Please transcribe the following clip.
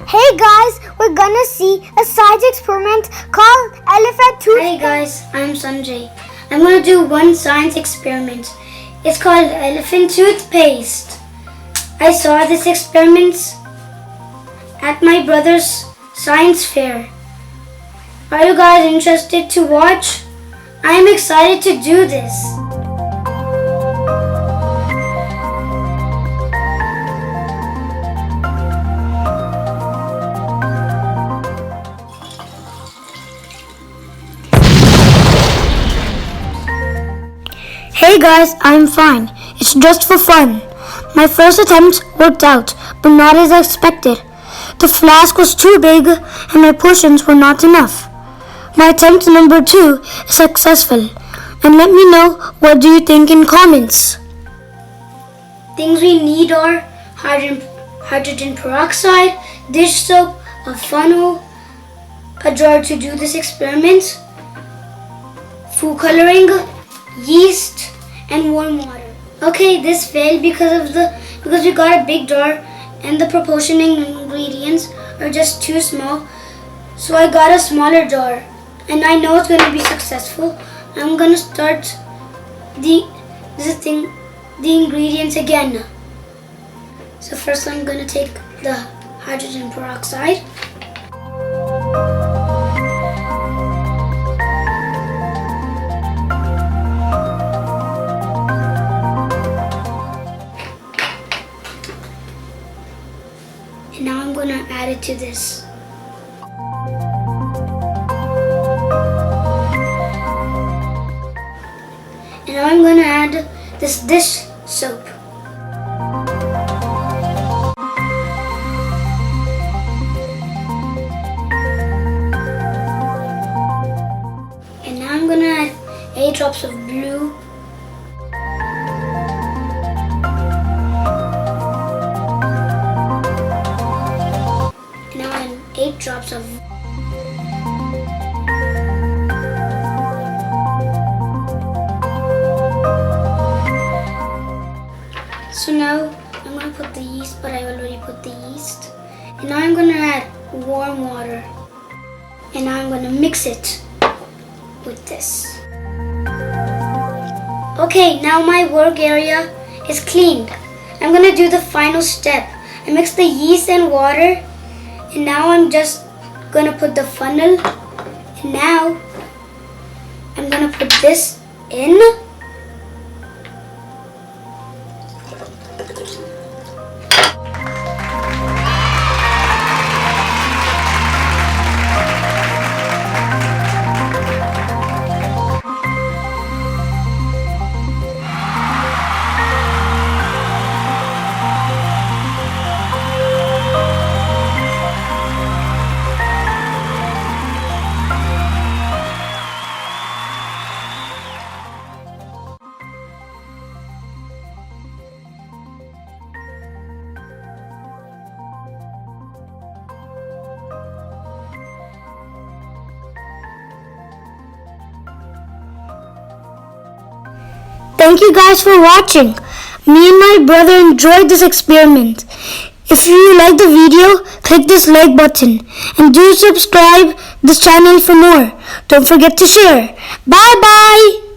Hey guys, we're gonna see a science experiment called elephant toothpaste. Hey guys, I'm Sanjay. I'm gonna do one science experiment. It's called elephant toothpaste. I saw this experiment at my brother's science fair. Are you guys interested to watch? I am excited to do this. Hey guys, I'm fine. It's just for fun. My first attempt worked out, but not as I expected. The flask was too big and my portions were not enough. My attempt number 2 is successful. And let me know what do you think in comments. Things we need are hydrogen peroxide, dish soap, a funnel, a jar to do this experiment, food coloring, yeast, and warm water. Okay, this failed because we got a big jar and the proportioning ingredients are just too small. So I got a smaller jar and I know it's going to be successful. I'm going to start the ingredients again. So first I'm going to take the hydrogen peroxide. And now I'm going to add it to this. And now I'm going to add this dish soap. And now I'm going to add 8 drops of blue. And now I add 8 drops of So now I'm going to put the yeast, but I already put the yeast. And now I'm going to add warm water. And now I'm going to mix it with this. Okay, now my work area is cleaned. I'm going to do the final step. I mix the yeast and water. And now I'm just going to put the funnel. And now I'm going to put this in. Thank you guys for watching. Me and my brother enjoyed this experiment. If you like the video, click this like button and do subscribe this channel for more. Don't forget to share. Bye bye.